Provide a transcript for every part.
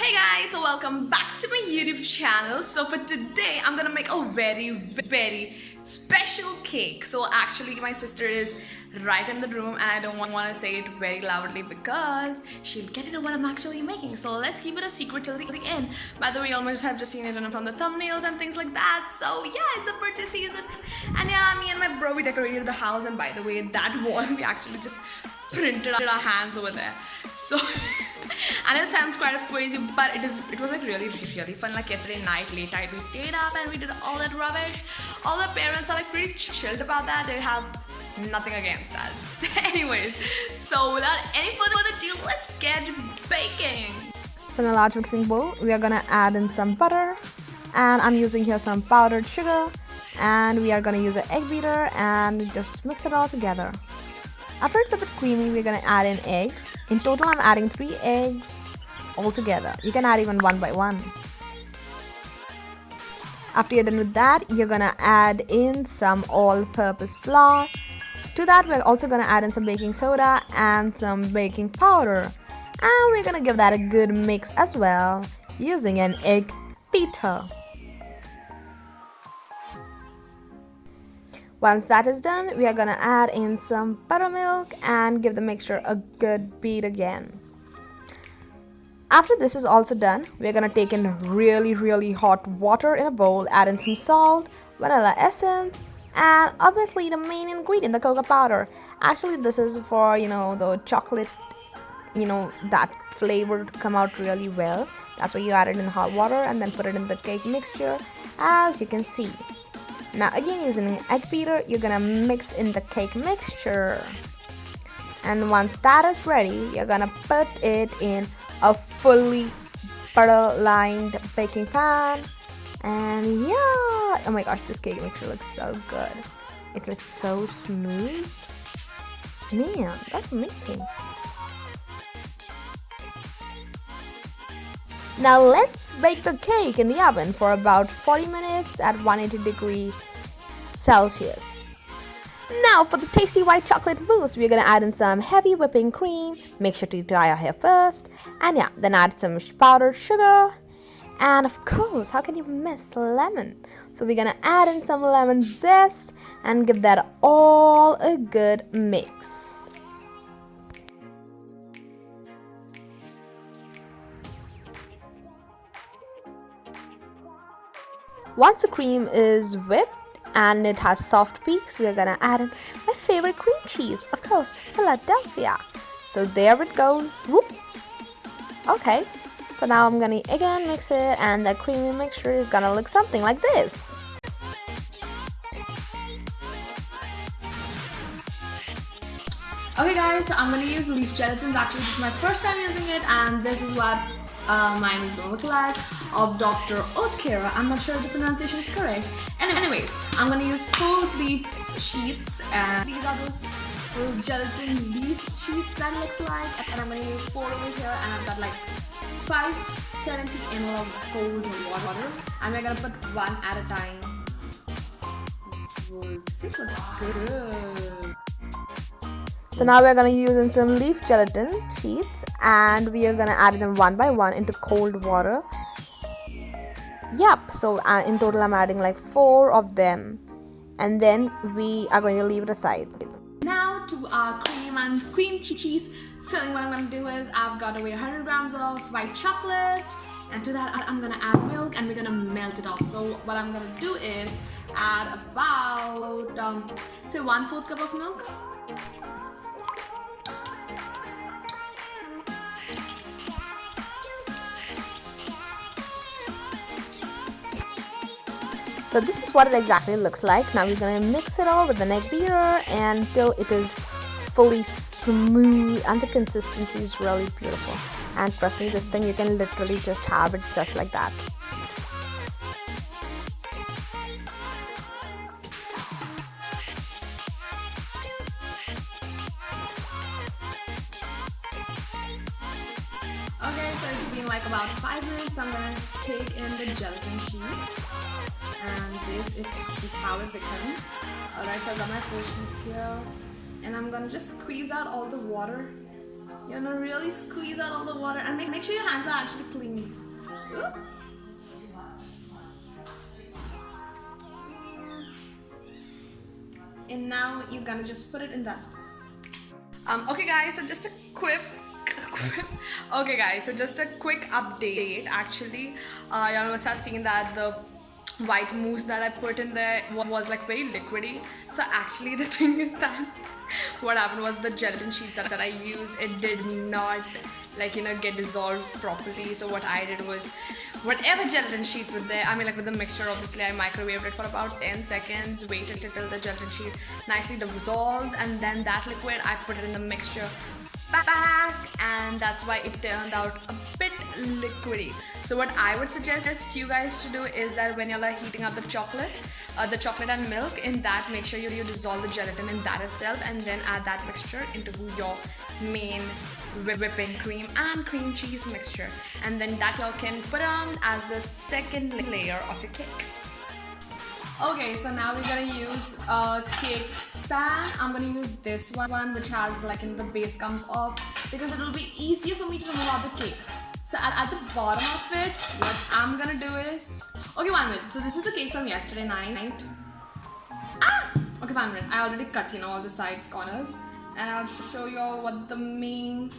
Hey guys, so welcome back to my YouTube channel. So for today, I'm gonna make a very special cake. So actually my sister is right in the room and I don't want to say it very loudly because she'll get to know what I'm actually making. So let's keep it a secret till the end. By the way, you almost have just seen it from the thumbnails and things like that. So yeah, it's a birthday season. And yeah, me and my bro, we decorated the house. And by the way, that wall, we actually just printed our hands over there. So and it sounds quite crazy, but it was like really fun. Like yesterday night, late night, we stayed up and we did all that rubbish. All the parents are like pretty chilled about that. They have nothing against us. Anyways, so without any further ado, let's get baking. So in a large mixing bowl, we are gonna add in some butter, and I'm using here some powdered sugar, and we are gonna use an egg beater and just mix it all together. After it's a bit creamy, we're gonna add in eggs. In total, I'm adding 3 eggs all together. You can add even one by one. After you're done with that, you're gonna add in some all-purpose flour. To that, we're also gonna add in some baking soda and some baking powder. And we're gonna give that a good mix as well using an egg beater. Once that is done, we are gonna add in some buttermilk and give the mixture a good beat again. After this is also done, we're gonna take in really hot water in a bowl, add in some salt, vanilla essence, and obviously the main ingredient, the cocoa powder. Actually, this is for, the chocolate, that flavor to come out really well. That's why you add it in the hot water and then put it in the cake mixture, as you can see. Now again, using an egg beater, you're gonna mix in the cake mixture. And once that is ready, you're gonna put it in a fully butter-lined baking pan. And yeah, oh my gosh, this cake mixture looks so good. It looks so smooth. Man, that's amazing. Now let's bake the cake in the oven for about 40 minutes at 180 Celsius. Now for the tasty white chocolate mousse, we're gonna add in some heavy whipping cream. Make sure to dry your hair first. And yeah, then add some powdered sugar. And of course, how can you miss lemon? So we're gonna add in some lemon zest and give that all a good mix. Once the cream is whipped and it has soft peaks, we are gonna add in my favorite cream cheese, of course, Philadelphia. So there it goes. Whoop. Okay, so now I'm gonna again mix it, and that creamy mixture is gonna look something like this. Okay guys, so I'm gonna use leaf gelatin. Actually, this is my first time using it, and this is what mine is gonna look like, of Dr. Oetkera. I'm not sure if the pronunciation is correct. And anyways, I'm gonna use 4 leaf sheets, and these are those little gelatin leaf sheets that it looks like. And I'm gonna use 4 over here, and I've got like 570 ml of cold water, and we're gonna put 1 at a time. This looks good. So now we're going to use in some leaf gelatin sheets, and we are going to add them one by one into cold water. Yep, so in total I'm adding like 4 of them, and then we are going to leave it aside. Now to our cream and cream cheese filling, what I'm going to do is I've got away 100 grams of white chocolate, and to that I'm going to add milk, and we're going to melt it off. So what I'm going to do is add about say 1/4 cup of milk. So this is what it exactly looks like. Now we're going to mix it all with the egg beater until it is fully smooth and the consistency is really beautiful. And trust me, this thing, you can literally just have it just like that. Okay, so it's been like about 5 minutes. I'm gonna take in the gelatin sheet, and this is how it becomes. Alright, so I've got my 4 sheets here, and I'm gonna just squeeze out all the water. You're gonna really squeeze out all the water, and make sure your hands are actually clean. And now you're gonna just put it in that. Okay guys, so just a quick okay guys, so just a quick update. Actually, y'all must have seen that the white mousse that I put in there was like very liquidy. So actually the thing is that what happened was the gelatin sheets that I used, it did not like, you know, get dissolved properly. So what I did was, whatever gelatin sheets were there, I mean like with the mixture, obviously I microwaved it for about 10 seconds, waited till the gelatin sheet nicely dissolves, and then that liquid I put it in the mixture back, and that's why it turned out a bit liquidy. So what I would suggest you guys to do is that when you're like heating up the chocolate and milk, in that make sure you dissolve the gelatin in that itself, and then add that mixture into your main whipping cream and cream cheese mixture, and then that y'all can put on as the second layer of your cake. Okay, so now we're gonna use a cake pan. I'm gonna use this one which has like in the base comes off, because it will be easier for me to remove out the cake. So at the bottom of it, what I'm gonna do is, okay, 1 minute. So this is the cake from yesterday night. Okay, 1 minute. I already cut, you know, all the sides, corners, and I'll show you all what the main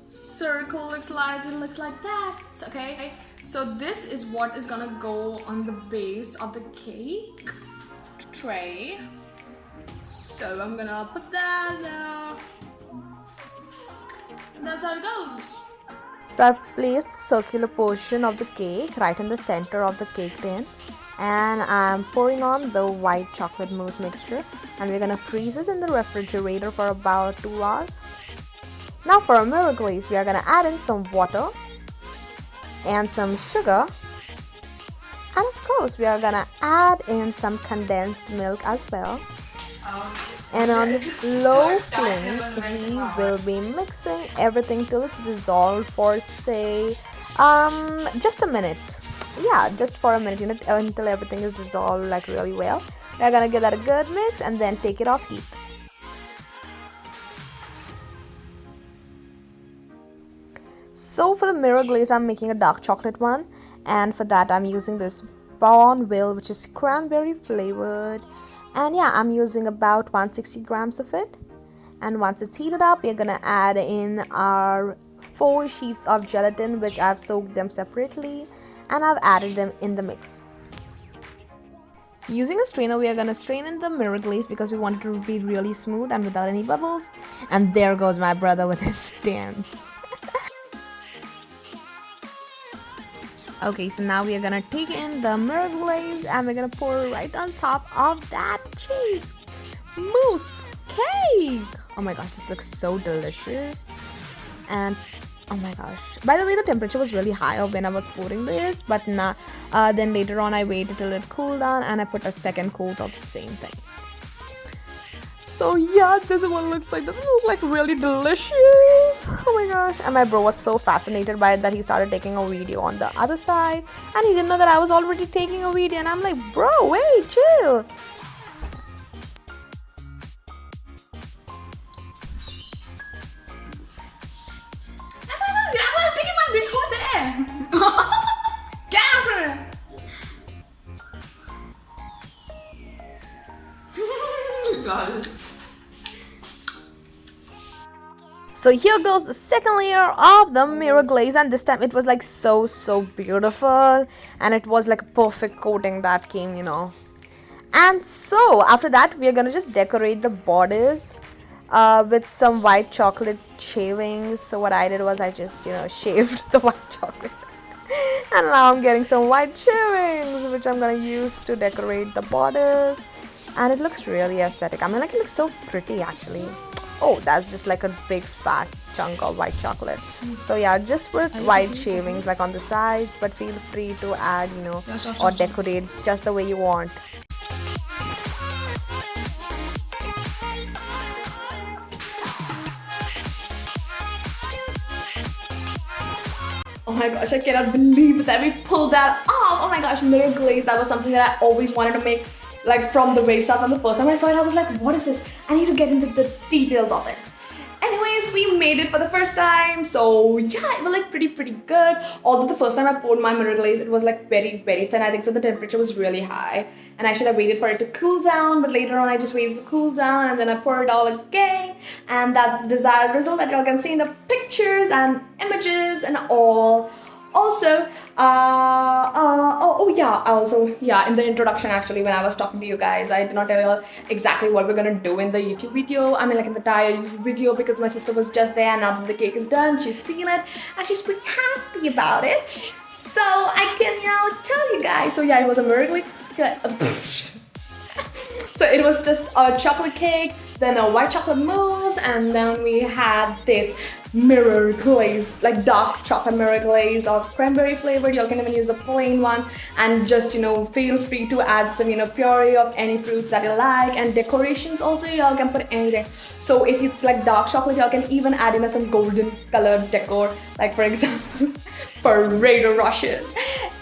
circle looks like. It looks like that. Okay, so this is what is gonna go on the base of the cake tray. So I'm gonna put that there, and that's how it goes. So I've placed the circular portion of the cake right in the center of the cake tin, and I'm pouring on the white chocolate mousse mixture, and we're gonna freeze this in the refrigerator for about 2 hours. Now for a mirror glaze, we are gonna add in some water and some sugar, and of course we are gonna add in some condensed milk as well. And on low flame, we will be mixing everything till it's dissolved for say just a minute. Yeah, just for a minute, you know, until everything is dissolved like really well. We're gonna give that a good mix and then take it off heat. So for the mirror glaze, I'm making a dark chocolate one, and for that I'm using this Bonville, which is cranberry flavored, and yeah, I'm using about 160 grams of it. And once it's heated up, we're gonna add in our 4 sheets of gelatin, which I've soaked them separately, and I've added them in the mix. So using a strainer, we are gonna strain in the mirror glaze because we want it to be really smooth and without any bubbles. And there goes my brother with his stance. Okay, so now we are gonna take in the mirror glaze and we're gonna pour it right on top of that cheese mousse cake. Oh my gosh, this looks so delicious. And oh my gosh, by the way, the temperature was really high when I was pouring this, but then later on I waited till it cooled down and I put a second coat of the same thing. So yeah, this is what it looks like. Doesn't it look like really delicious? Oh my gosh. And my bro was so fascinated by it that he started taking a video on the other side, and he didn't know that I was already taking a video, and I'm like, bro, wait, chill. I was taking my video there. Get out of God. So here goes the second layer of the mirror glaze, and this time it was like so beautiful, and it was like a perfect coating that came, you know. And so after that, we are gonna just decorate the borders with some white chocolate shavings. So what I did was I just, you know, shaved the white chocolate. And now I'm getting some white shavings, which I'm gonna use to decorate the borders. And it looks really aesthetic. I mean, like, it looks so pretty actually. Oh, that's just like a big fat chunk of white chocolate. So yeah, just put white shavings like on the sides, but feel free to add, you know, or decorate just the way you want. Oh my gosh, I cannot believe that we pulled that off. Oh my gosh, mirror glaze. That was something that I always wanted to make, like from the very start. From the first time I saw it, I was like, what is this? I need to get into the details of it. Anyways, we made it for the first time. So yeah, it was like pretty good. Although the first time I poured my mirror glaze, it was like very thin. I think so the temperature was really high and I should have waited for it to cool down, but later on I just waited to cool down and then I poured it all again, and that's the desired result that y'all can see in the pictures and images and all. Also, in the introduction, actually, when I was talking to you guys, I did not tell you exactly what we're gonna do in the YouTube video. I mean, like in the entire YouTube video, because my sister was just there. Now that the cake is done, she's seen it and she's pretty happy about it. So I can now tell you guys. So yeah, it was a miracle. So it was just a chocolate cake, then a white chocolate mousse, and then we had this mirror glaze, like dark chocolate mirror glaze of cranberry flavored. You can even use the plain one, and just, you know, feel free to add some, you know, puree of any fruits that you like, and decorations also y'all can put anything. So if it's like dark chocolate, y'all can even add in some golden colored decor, like for example for Raider Rushes.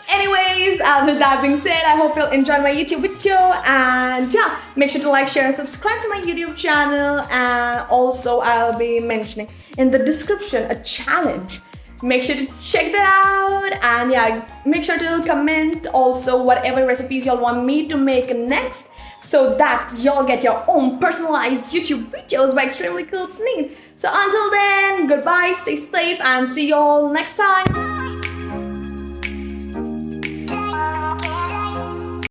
Anyways, with that being said, I hope you'll enjoy my YouTube video, and yeah, make sure to like, share and subscribe to my YouTube channel. And also I'll be mentioning in the description a challenge. Make sure to check that out, and yeah, make sure to comment also whatever recipes y'all want me to make next, so that y'all get your own personalized YouTube videos by Extremely Cool Snead. So until then, goodbye, stay safe, and see y'all next time.